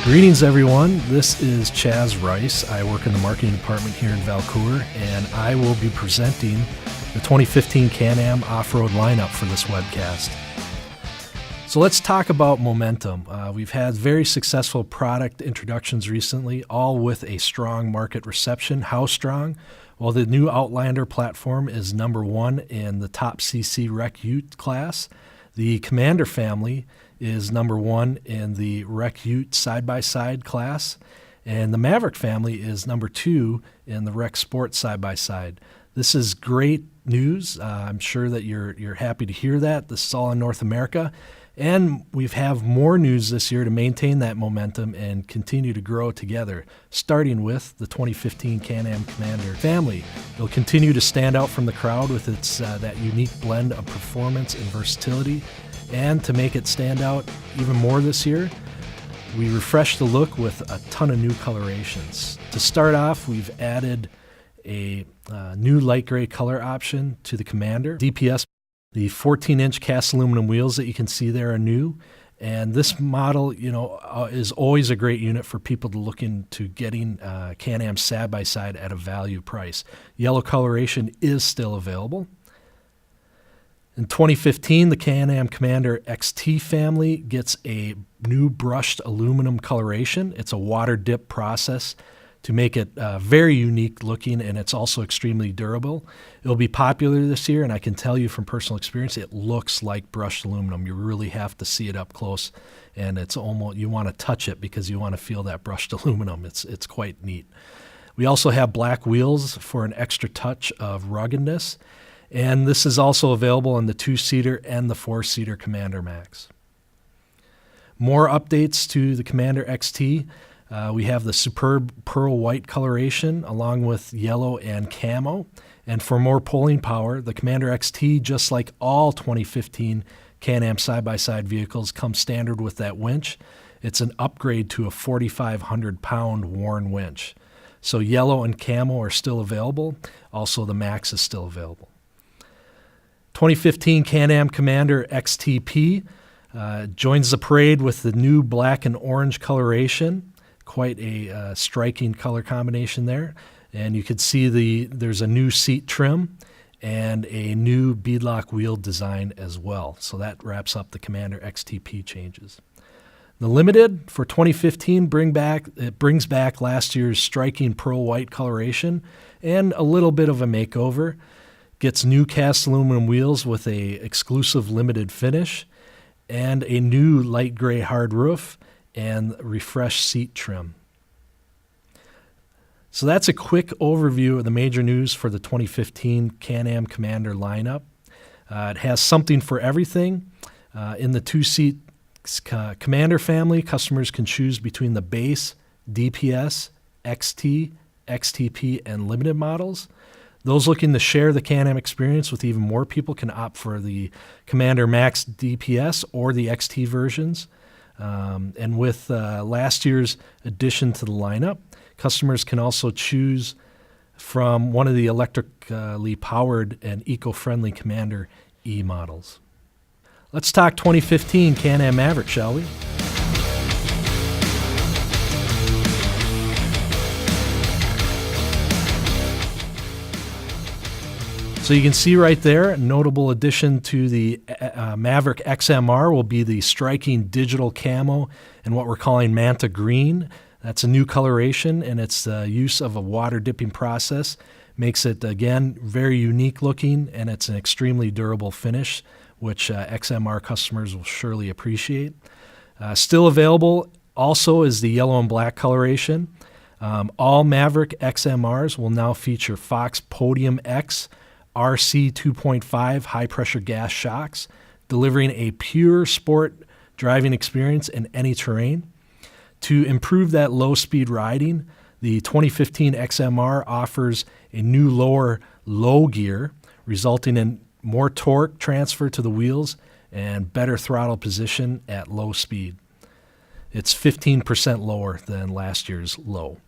Greetings, everyone. This is Chaz Rice. I work in the marketing department here in Valcour, and I will be presenting the 2015 Can-Am off-road lineup for this webcast. So let's talk about momentum. We've had very successful product introductions recently, all with a strong market reception. How strong? Well, the new Outlander platform is number one in the top CC Rec Ute class. The Commander family is number one in the Rec Ute side-by-side class, and the Maverick family is number two in the Rec Sport side-by-side. This is great news. I'm sure that you're happy to hear that. This is all in North America, and we have more news this year to maintain that momentum and continue to grow together, starting with the 2015 Can-Am Commander family. It'll continue to stand out from the crowd with its that unique blend of performance and versatility. And to make it stand out even more this year, we refreshed the look with a ton of new colorations. To start off, we've added a new light gray color option to the Commander. DPS, the 14-inch cast aluminum wheels that you can see there are new. And this model, is always a great unit for people to look into getting Can-Am side-by-side at a value price. Yellow coloration is still available. In 2015, the Can-Am Commander XT family gets a new brushed aluminum coloration. It's a water dip process to make it very unique looking, and it's also extremely durable. It'll be popular this year, and I can tell you from personal experience, it looks like brushed aluminum. You really have to see it up close, and it's almost, you want to touch it because you want to feel that brushed aluminum. It's quite neat. We also have black wheels for an extra touch of ruggedness. And this is also available in the 2-seater and the 4-seater Commander Max. More updates to the Commander XT. We have the superb pearl white coloration along with yellow and camo. And for more pulling power, the Commander XT, just like all 2015 Can-Am side-by-side vehicles, comes standard with that winch. It's an upgrade to a 4,500-pound Warn winch. So yellow and camo are still available. Also, the Max is still available. 2015 Can-Am Commander XTP joins the parade with the new black and orange coloration. Quite a striking color combination there. And you can see there's a new seat trim and a new beadlock wheel design as well. So that wraps up the Commander XTP changes. The Limited for 2015 brings back last year's striking pearl white coloration and a little bit of a makeover. Gets new cast aluminum wheels with a exclusive limited finish and a new light gray hard roof and refreshed seat trim. So that's a quick overview of the major news for the 2015 Can-Am Commander lineup. It has something for everything. In the 2-seat Commander family, customers can choose between the base, DPS, XT, XTP, and limited models. Those looking to share the Can-Am experience with even more people can opt for the Commander Max DPS or the XT versions. And with last year's addition to the lineup, customers can also choose from one of the electrically powered and eco-friendly Commander E models. Let's talk 2015 Can-Am Maverick, shall we? So you can see right there, a notable addition to the Maverick XMR will be the striking digital camo and what we're calling Manta Green. That's a new coloration, and its use of a water dipping process makes it, again, very unique looking, and it's an extremely durable finish, which XMR customers will surely appreciate. Still available also is the yellow and black coloration. All Maverick XMRs will now feature Fox Podium X RC 2.5 high-pressure gas shocks, delivering a pure sport driving experience in any terrain. To improve that low-speed riding, the 2015 XMR offers a new lower low gear, resulting in more torque transfer to the wheels and better throttle position at low speed. It's 15% lower than last year's low.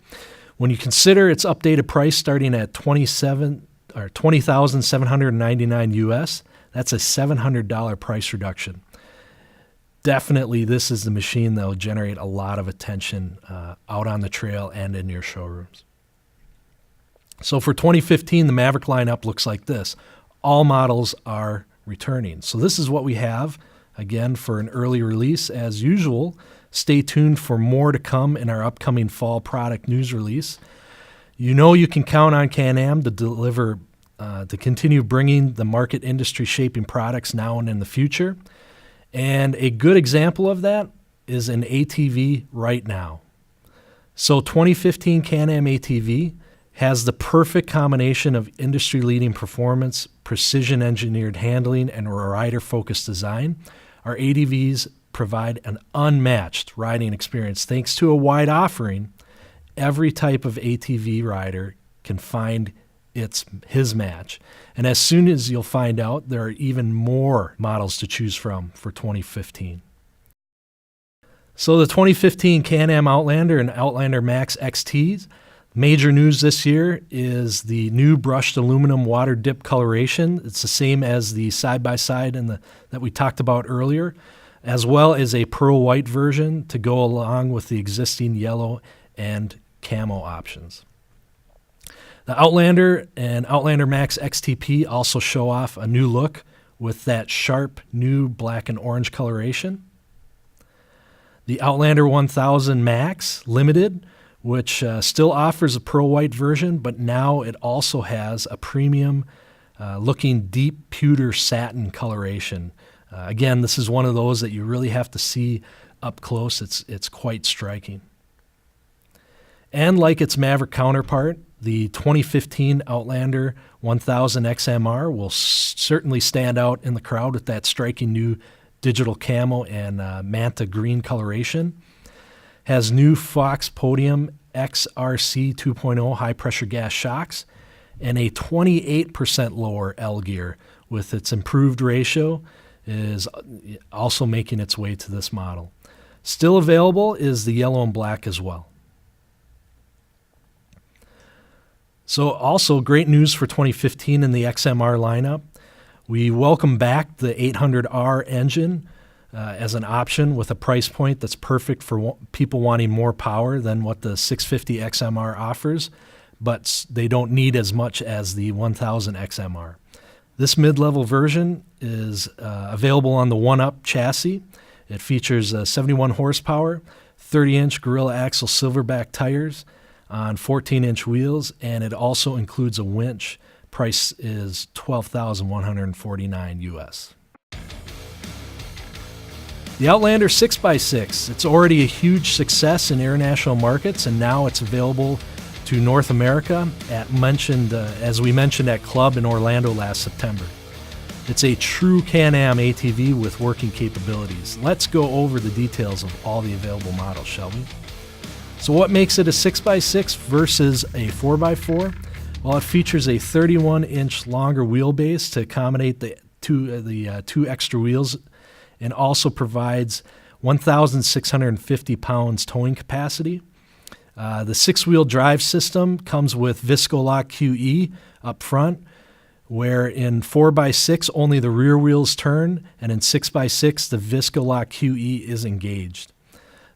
When you consider its updated price starting at $20,799 US, that's a $700 price reduction. definitely this is the machine that will generate a lot of attention out on the trail and in your showrooms. So for 2015, the Maverick lineup looks like this. All models are returning. So this is what we have, again, for an early release. As usual, stay tuned for more to come in our upcoming fall product news release. You know you can count on Can-Am to deliver, to continue bringing the market industry-shaping products now and in the future. And a good example of that is an ATV right now. So 2015 Can-Am ATV has the perfect combination of industry-leading performance, precision-engineered handling, and rider-focused design. Our ATVs provide an unmatched riding experience. Thanks to a wide offering, every type of ATV rider can find his match. And as soon as you'll find out, there are even more models to choose from for 2015. So the 2015 Can-Am Outlander and Outlander Max XTs. Major news this year is the new brushed aluminum water dip coloration. It's the same as the side-by-side that we talked about earlier, as well as a pearl white version to go along with the existing yellow and camo options. The Outlander and Outlander Max XTP also show off a new look with that sharp new black and orange coloration. The Outlander 1000 Max Limited, which still offers a pearl white version, but now it also has a premium looking deep pewter satin coloration. Again, this is one of those that you really have to see up close. It's quite striking. And like its Maverick counterpart, the 2015 Outlander 1000 XMR will certainly stand out in the crowd with that striking new digital camo and manta green coloration. Has new Fox Podium XRC 2.0 high-pressure gas shocks and a 28% lower L gear with its improved ratio is also making its way to this model. Still available is the yellow and black as well. So also great news for 2015 in the XMR lineup. We welcome back the 800R engine as an option with a price point that's perfect for people wanting more power than what the 650 XMR offers, but they don't need as much as the 1000 XMR. This mid-level version is available on the one-up chassis. It features 71 horsepower, 30-inch Gorilla Axle silverback tires on 14-inch wheels, and it also includes a winch. Price is $12,149 US. The Outlander 6x6, it's already a huge success in international markets, and now it's available to North America as we mentioned at Club in Orlando last September. It's a true Can-Am ATV with working capabilities. Let's go over the details of all the available models, shall we? So what makes it a 6x6 versus a 4x4? Well, it features a 31-inch longer wheelbase to accommodate the two extra wheels, and also provides 1,650 pounds towing capacity. The six-wheel drive system comes with Visco-Lock QE up front, where in 4x6 only the rear wheels turn, and in 6x6 the Visco-Lock QE is engaged.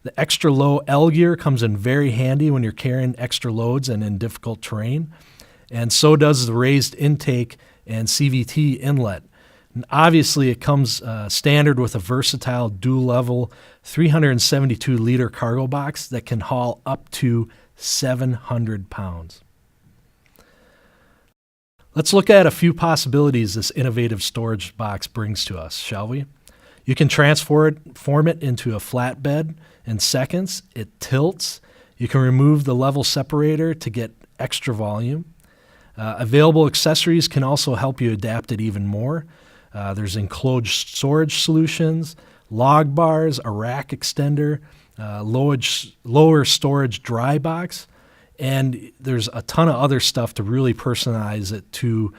The extra low L gear comes in very handy when you're carrying extra loads and in difficult terrain, and so does the raised intake and CVT inlet. And obviously it comes standard with a versatile dual-level 372-liter cargo box that can haul up to 700 pounds. Let's look at a few possibilities this innovative storage box brings to us, shall we? You can transform it into a flatbed in seconds. It tilts. You can remove the level separator to get extra volume. Available accessories can also help you adapt it even more. There's enclosed storage solutions, log bars, a rack extender, lower storage dry box, and there's a ton of other stuff to really personalize it to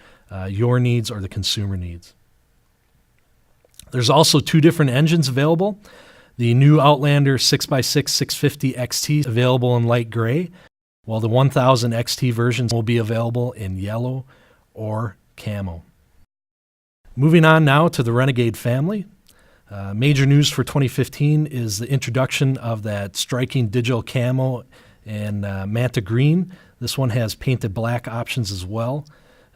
your needs or the consumer needs. There's also two different engines available. The new Outlander 6x6 650 XT available in light gray, while the 1000 XT versions will be available in yellow or camo. Moving on now to the Renegade family. Major news for 2015 is the introduction of that striking digital camo and Manta Green. This one has painted black options as well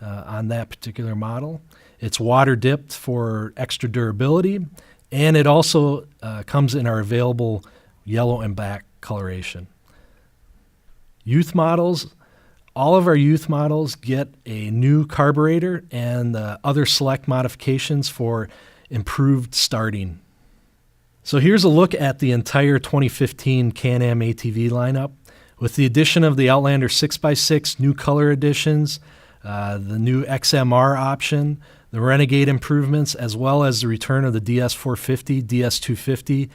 on that particular model. It's water dipped for extra durability, and it also comes in our available yellow and black coloration. Youth models, all of our youth models get a new carburetor and other select modifications for improved starting. So here's a look at the entire 2015 Can-Am ATV lineup. With the addition of the Outlander 6x6, new color additions, the new XMR option, the Renegade improvements, as well as the return of the DS450, DS250,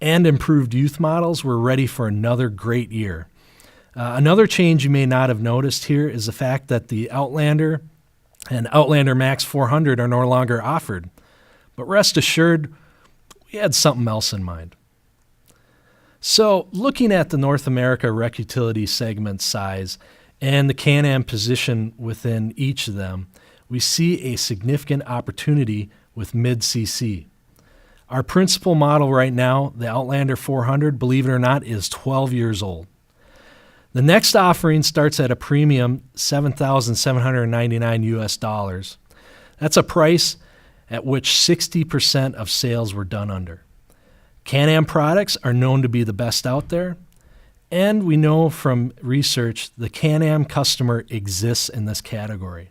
and improved youth models, we're ready for another great year. Another change you may not have noticed here is the fact that the Outlander and Outlander Max 400 are no longer offered. But rest assured, we had something else in mind. So, looking at the North America rec utility segment size and the Can-Am position within each of them, we see a significant opportunity with mid-cc. Our principal model right now, the Outlander 400, believe it or not, is 12 years old. The next offering starts at a premium $7,799 US. That's a price at which 60% of sales were done under. Can-Am products are known to be the best out there, and we know from research the Can-Am customer exists in this category.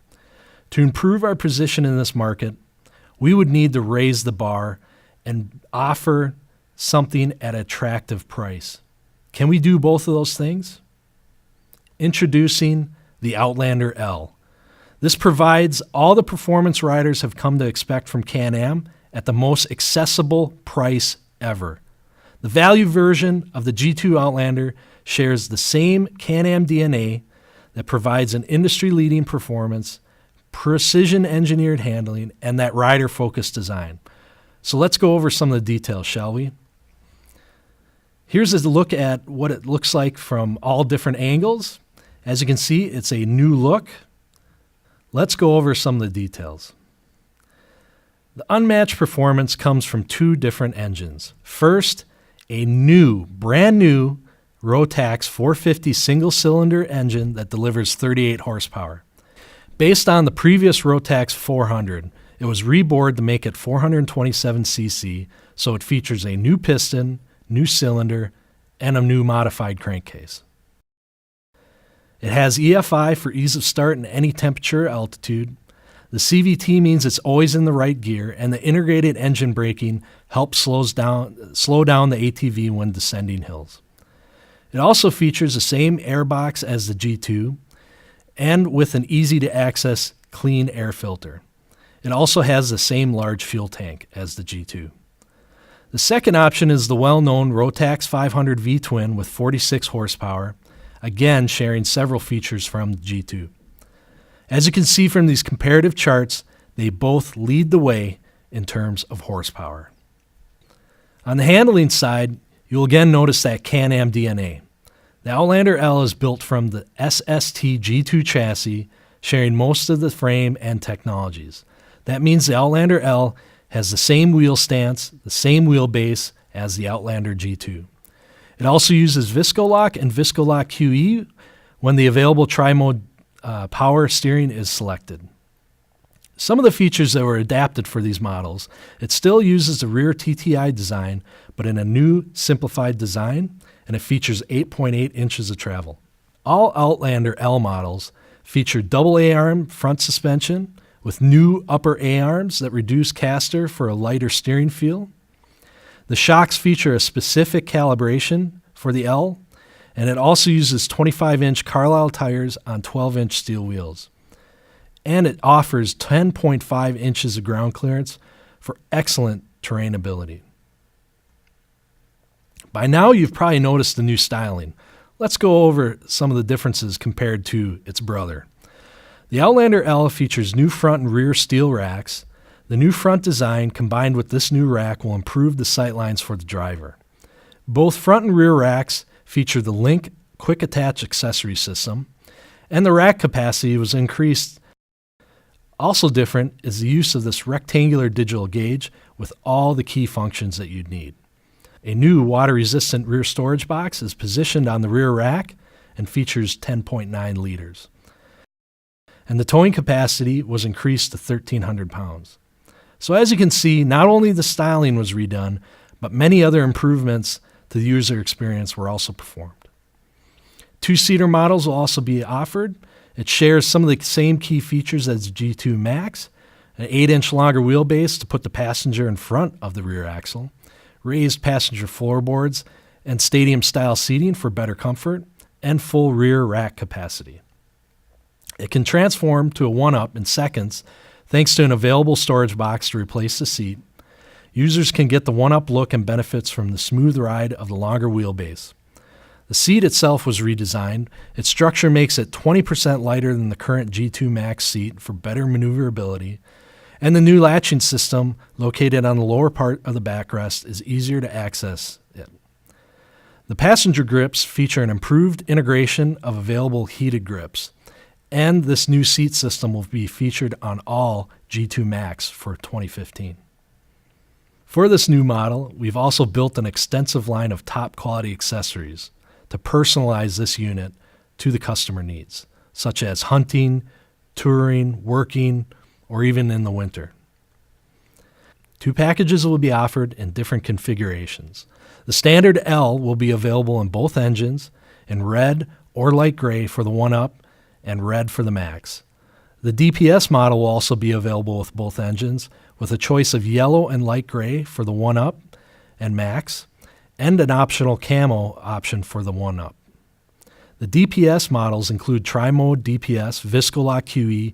To improve our position in this market, we would need to raise the bar and offer something at an attractive price. Can we do both of those things? Introducing the Outlander L. This provides all the performance riders have come to expect from Can-Am at the most accessible price ever. The value version of the G2 Outlander shares the same Can-Am DNA that provides an industry-leading performance, precision engineered handling, and that rider-focused design. So let's go over some of the details, shall we? Here's a look at what it looks like from all different angles. As you can see, it's a new look. Let's go over some of the details. The unmatched performance comes from two different engines. First, a brand new Rotax 450 single-cylinder engine that delivers 38 horsepower. Based on the previous Rotax 400, it was rebored to make it 427 cc, so it features a new piston, new cylinder, and a new modified crankcase. It has EFI for ease of start in any temperature or altitude. The CVT means it's always in the right gear, and the integrated engine braking helps slow down the ATV when descending hills. It also features the same airbox as the G2 and with an easy-to-access clean air filter. It also has the same large fuel tank as the G2. The second option is the well-known Rotax 500 V-twin with 46 horsepower, again sharing several features from the G2. As you can see from these comparative charts, they both lead the way in terms of horsepower. On the handling side, you'll again notice that Can-Am DNA. The Outlander L is built from the SST G2 chassis, sharing most of the frame and technologies. That means the Outlander L has the same wheel stance, the same wheelbase as the Outlander G2. It also uses Viscolock and Viscolock QE when the available tri-mode power steering is selected. Some of the features that were adapted for these models, it still uses the rear TTI design, but in a new simplified design, and it features 8.8 inches of travel. All Outlander L models feature double A-arm front suspension with new upper A-arms that reduce caster for a lighter steering feel. The shocks feature a specific calibration for the L, and it also uses 25-inch Carlisle tires on 12-inch steel wheels. And it offers 10.5 inches of ground clearance for excellent terrain ability. By now, you've probably noticed the new styling. Let's go over some of the differences compared to its brother. The Outlander L features new front and rear steel racks. The new front design combined with this new rack will improve the sightlines for the driver. Both front and rear racks feature the Link Quick Attach accessory system, and the rack capacity was increased. Also different is the use of this rectangular digital gauge, with all the key functions that you'd need. A new water-resistant rear storage box is positioned on the rear rack and features 10.9 liters. And the towing capacity was increased to 1,300 pounds. So as you can see, not only the styling was redone, but many other improvements to the user experience were also performed. Two-seater models will also be offered. It shares some of the same key features as G2 Max, an 8-inch longer wheelbase to put the passenger in front of the rear axle, raised passenger floorboards, and stadium-style seating for better comfort, and full rear rack capacity. It can transform to a one-up in seconds thanks to an available storage box to replace the seat. Users can get the one-up look and benefits from the smooth ride of the longer wheelbase. The seat itself was redesigned. Its structure makes it 20% lighter than the current G2 Max seat for better maneuverability, and the new latching system located on the lower part of the backrest is easier to access it. The passenger grips feature an improved integration of available heated grips, and this new seat system will be featured on all G2 Max for 2015. For this new model, we've also built an extensive line of top quality accessories to personalize this unit to the customer needs, such as hunting, touring, working, or even in the winter. Two packages will be offered in different configurations. The standard L will be available in both engines, in red or light gray for the 1-Up and red for the Max. The DPS model will also be available with both engines, with a choice of yellow and light gray for the 1-Up and Max, and an optional camo option for the 1-Up. The DPS models include tri-mode DPS, Viscolock QE,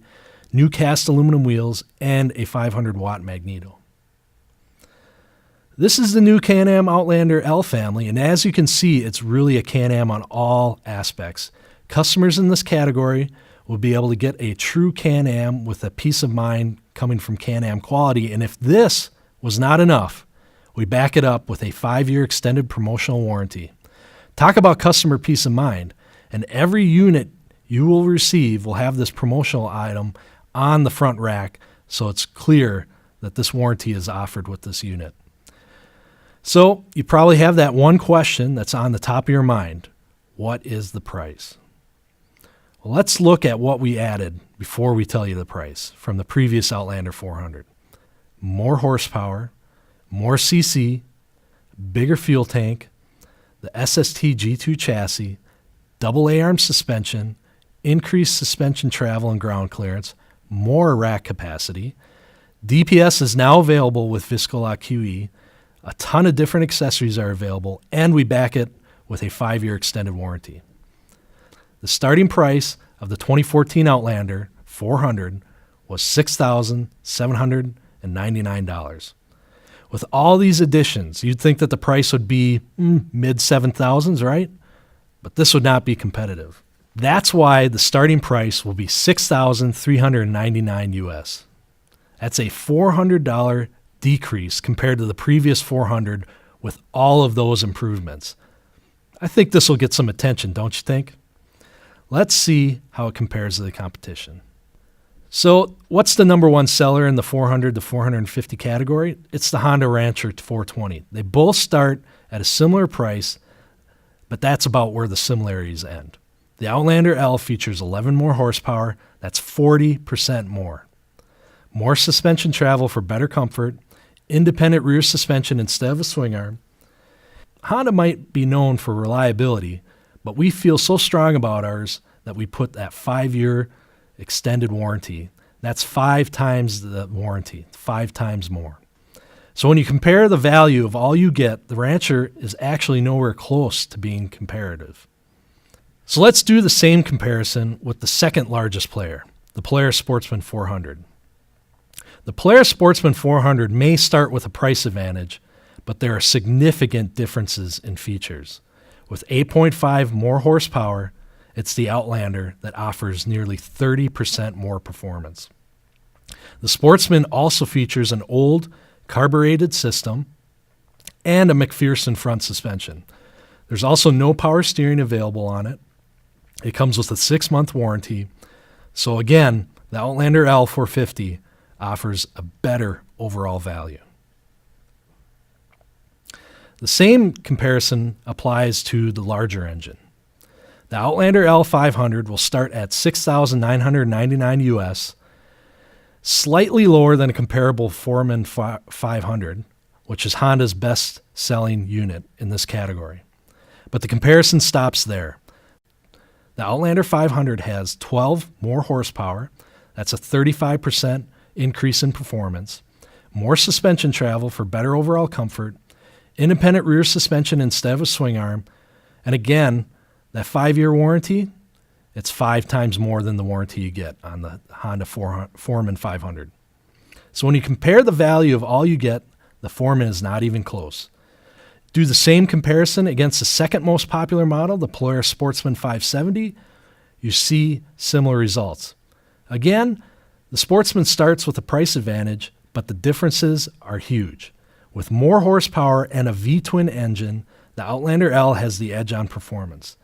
new cast aluminum wheels, and a 500-watt magneto. This is the new Can-Am Outlander L family, and as you can see, it's really a Can-Am on all aspects. Customers in this category will be able to get a true Can-Am with a peace of mind coming from Can-Am quality, and if this was not enough, we back it up with a 5-year extended promotional warranty. Talk about customer peace of mind, and every unit you will receive will have this promotional item on the front rack, so it's clear that this warranty is offered with this unit. So you probably have that one question that's on the top of your mind. What is the price? Well, let's look at what we added before we tell you the price from the previous Outlander 400. More horsepower, more CC, bigger fuel tank, the SST G2 chassis, double A-arm suspension, increased suspension travel and ground clearance, more rack capacity. DPS is now available with Viscolock QE. A ton of different accessories are available, and we back it with a 5-year extended warranty. The starting price of the 2014 Outlander 400 was $6,799. With all these additions, you'd think that the price would be mid-7,000s, right? But this would not be competitive. That's why the starting price will be $6,399 US. That's a $400 decrease compared to the previous 400 with all of those improvements. I think this will get some attention, don't you think? Let's see how it compares to the competition. So what's the number one seller in the 400 to 450 category? It's the Honda Rancher 420. They both start at a similar price, but that's about where the similarities end. The Outlander L features 11 more horsepower. That's 40% more. More suspension travel for better comfort, independent rear suspension instead of a swing arm. Honda might be known for reliability, but we feel so strong about ours that we put that 5-year extended warranty. That's 5 times the warranty, 5 times more. So when you compare the value of all you get, the Rancher is actually nowhere close to being comparative. So let's do the same comparison with the second largest player, the Polaris Sportsman 400. The Polaris Sportsman 400 may start with a price advantage, but there are significant differences in features. With 8.5 more horsepower, it's the Outlander that offers nearly 30% more performance. The Sportsman also features an old carbureted system and a McPherson front suspension. There's also no power steering available on it. It comes with a 6-month warranty. So again, the Outlander L450 offers a better overall value. The same comparison applies to the larger engine. The Outlander L500 will start at $6,999 US, slightly lower than a comparable Foreman 500, which is Honda's best-selling unit in this category. But the comparison stops there. The Outlander 500 has 12 more horsepower. That's a 35% increase in performance, more suspension travel for better overall comfort, independent rear suspension instead of a swing arm, and again, that 5-year warranty, it's 5 times more than the warranty you get on the Honda Foreman 500. So when you compare the value of all you get, the Foreman is not even close. Do the same comparison against the second most popular model, the Polaris Sportsman 570, you see similar results. Again, the Sportsman starts with a price advantage, but the differences are huge. With more horsepower and a V-twin engine, the Outlander L has the edge on performance.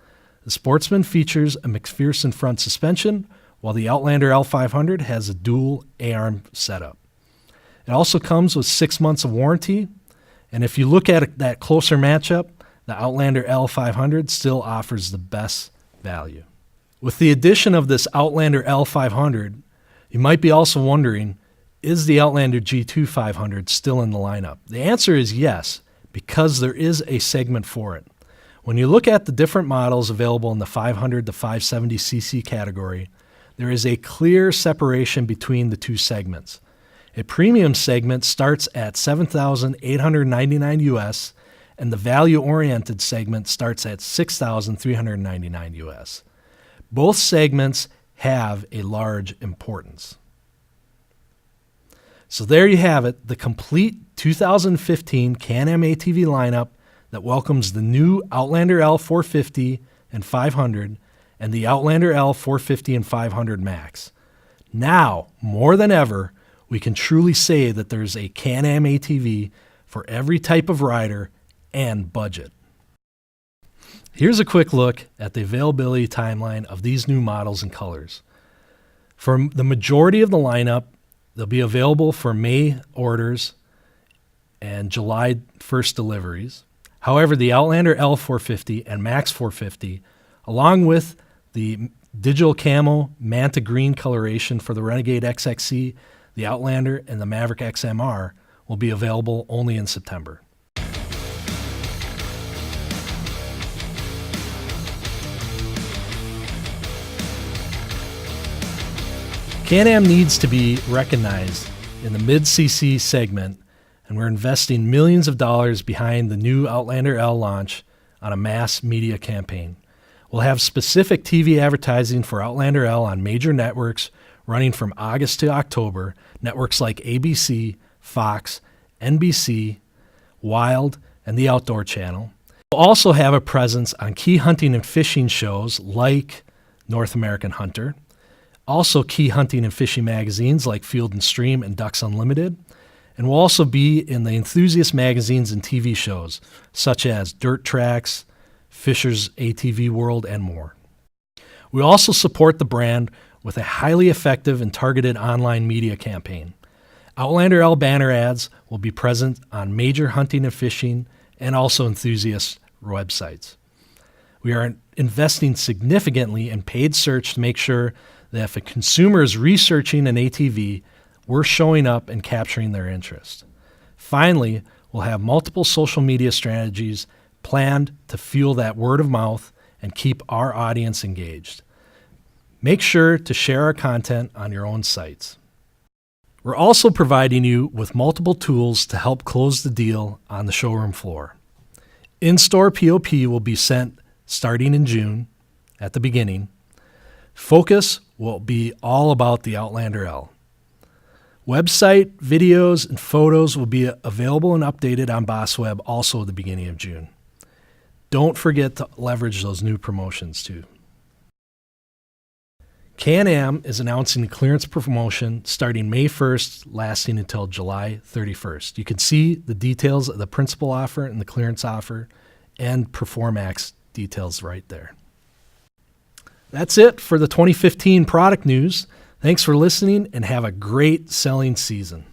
The Sportsman features a McPherson front suspension, while the Outlander L500 has a dual A-arm setup. It also comes with 6 months of warranty, and if you look at that closer matchup, the Outlander L500 still offers the best value. With the addition of this Outlander L500, you might be also wondering, is the Outlander G2 500 still in the lineup? The answer is yes, because there is a segment for it. When you look at the different models available in the 500 to 570cc category, there is a clear separation between the two segments. A premium segment starts at $7,899 US, and the value-oriented segment starts at $6,399 US. Both segments have a large importance. So there you have it, the complete 2015 Can-Am ATV lineup that welcomes the new Outlander L 450 and 500 and the Outlander L 450 and 500 Max. Now, more than ever, we can truly say that there's a Can-Am ATV for every type of rider and budget. Here's a quick look at the availability timeline of these new models and colors. For the majority of the lineup, they'll be available for May orders and July 1st deliveries. However, the Outlander L450 and Max 450, along with the digital camo manta green coloration for the Renegade XXC, the Outlander, and the Maverick XMR, will be available only in September. Can-Am needs to be recognized in the mid-cc segment, and we're investing millions of dollars behind the new Outlander L launch on a mass media campaign. We'll have specific TV advertising for Outlander L on major networks running from August to October, networks like ABC, Fox, NBC, Wild, and the Outdoor Channel. We'll also have a presence on key hunting and fishing shows like North American Hunter, also key hunting and fishing magazines like Field and Stream and Ducks Unlimited, and we'll also be in the enthusiast magazines and TV shows such as Dirt Tracks, Fisher's ATV World, and more. We also support the brand with a highly effective and targeted online media campaign. Outlander L banner ads will be present on major hunting and fishing and also enthusiast websites. We are investing significantly in paid search to make sure that if a consumer is researching an ATV, we're showing up and capturing their interest. Finally, we'll have multiple social media strategies planned to fuel that word of mouth and keep our audience engaged. Make sure to share our content on your own sites. We're also providing you with multiple tools to help close the deal on the showroom floor. In-store POP will be sent starting in June at the beginning. Focus will be all about the Outlander L. Website, videos, and photos will be available and updated on BossWeb also at the beginning of June. Don't forget to leverage those new promotions too. Can-Am is announcing a clearance promotion starting May 1st, lasting until July 31st. You can see the details of the principal offer and the clearance offer and Performax details right there. That's it for the 2015 product news. Thanks for listening and have a great selling season.